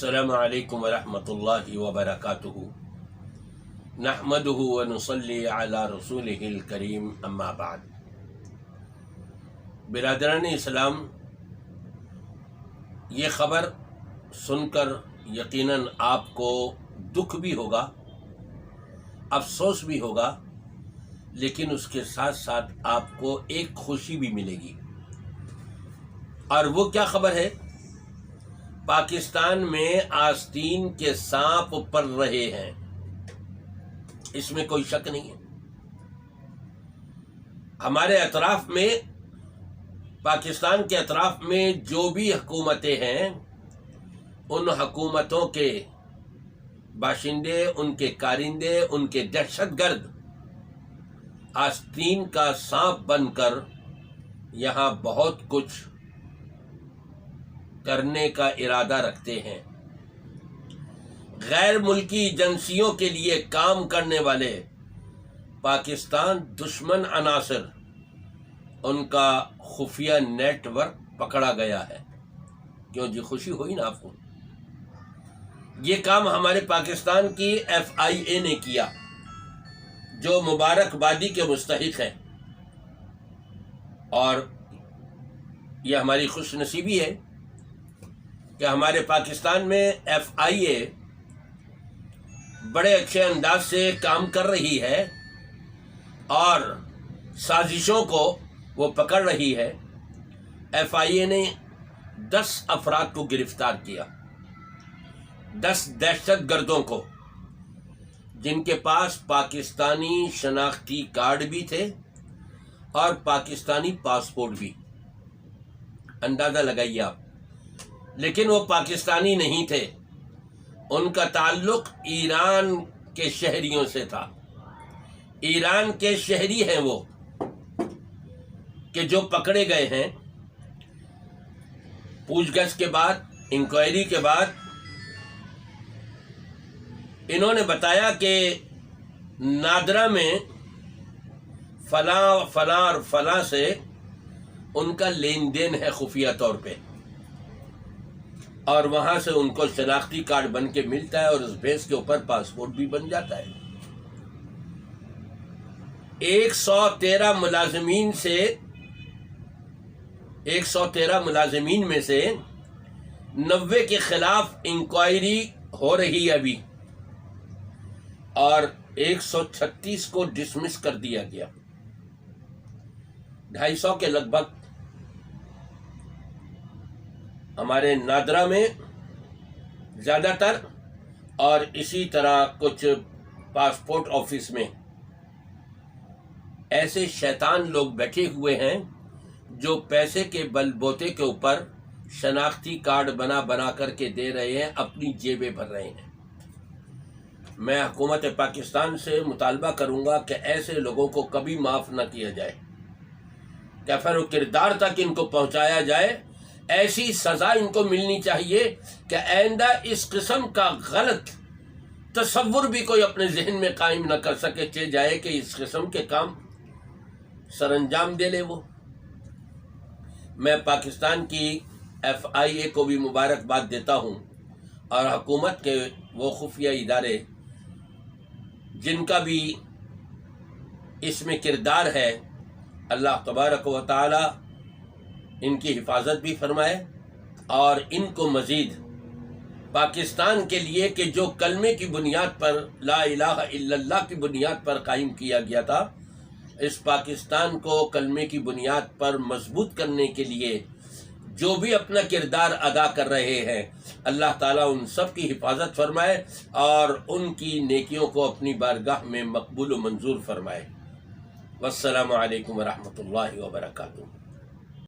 अस्सलामु अलैकुम वरहमतुल्लाहि वबरकातुहू। नहमदुहु व नुसल्ली अला रसूलिहिल करीम, अम्मा बाद। बिरादरान इस्लाम, ये ख़बर सुनकर यकीनन आपको दुख भी होगा, अफसोस भी होगा, लेकिन उसके साथ साथ आपको एक खुशी भी मिलेगी। और वो क्या खबर है? पाकिस्तान में आस्तीन के सांप पल रहे हैं, इसमें कोई शक नहीं है। हमारे अतराफ में, पाकिस्तान के अतराफ में जो भी हुकूमतें हैं, उन हुकूमतों के बाशिंदे, उनके कारिंदे, उनके दहशतगर्द आस्तीन का सांप बनकर यहाँ बहुत कुछ करने का इरादा रखते हैं। गैर मुल्की एजेंसियों के लिए काम करने वाले पाकिस्तान दुश्मन अनासर, उनका खुफिया नेटवर्क पकड़ा गया है। क्यों जी, खुशी हुई ना आपको? ये काम हमारे पाकिस्तान की FIA ने किया, जो मुबारकबादी के मुस्तहिक है। और यह हमारी खुशनसीबी है कि हमारे पाकिस्तान में FIA बड़े अच्छे अंदाज से काम कर रही है और साजिशों को वो पकड़ रही है। FIA ने 10 अफराद को गिरफ्तार किया, 10 दहशतगर्दों को, जिनके पास पाकिस्तानी शनाख्ती कार्ड भी थे और पाकिस्तानी पासपोर्ट भी। अंदाज़ा लगाइए आप। लेकिन वो पाकिस्तानी नहीं थे, उनका ताल्लुक ईरान के शहरियों से था। ईरान के शहरी हैं वो, कि जो पकड़े गए हैं। पूछगछ के बाद, इंक्वायरी के बाद इन्होंने बताया कि नादरा में फला से उनका लेन देन है खुफिया तौर पे, और वहां से उनको शनाख्ती कार्ड बन के मिलता है और उस बेस के ऊपर पासपोर्ट भी बन जाता है। 113 मुलाजिमीन से 113 मुलाजिमीन में से 90 के खिलाफ इंक्वायरी हो रही है अभी, और 136 को डिसमिस कर दिया गया। 250 के लगभग हमारे नादरा में ज़्यादातर, और इसी तरह कुछ पासपोर्ट ऑफिस में ऐसे शैतान लोग बैठे हुए हैं जो पैसे के बलबूते के ऊपर शनाख्ती कार्ड बना बना करके दे रहे हैं, अपनी जेबें भर रहे हैं। मैं हुकूमत पाकिस्तान से मुतालबा करूंगा कि ऐसे लोगों को कभी माफ़ न किया जाए, क्या फिर वो किरदार तक इनको पहुंचाया जाए। ऐसी सज़ा इनको मिलनी चाहिए कि आइंदा इस किस्म का गलत तसव्वुर भी कोई अपने जहन में कायम न कर सके, चल जाए कि इस किस्म के काम सरअंजाम दे ले वो। मैं पाकिस्तान की FIA को भी मुबारकबाद देता हूँ, और हुकूमत के वो खुफिया इदारे जिनका भी इसमें किरदार है, अल्लाह तबारक व तआला इनकी हिफाजत भी फरमाए, और इनको मज़ीद पाकिस्तान के लिए, कि जो कलमे की बुनियाद पर, ला इलाहा इल्लल्लाह की बुनियाद पर कायम किया गया था, इस पाकिस्तान को कलमे की बुनियाद पर मजबूत करने के लिए जो भी अपना किरदार अदा कर रहे हैं, अल्लाह ताला उन सब की हिफाजत फरमाए और उनकी नेकियों को अपनी बारगाह में मकबूल व मंजूर फरमाए। वस्सलामु अलैकुम वरहमतुल्लाहि वबरकातुहू।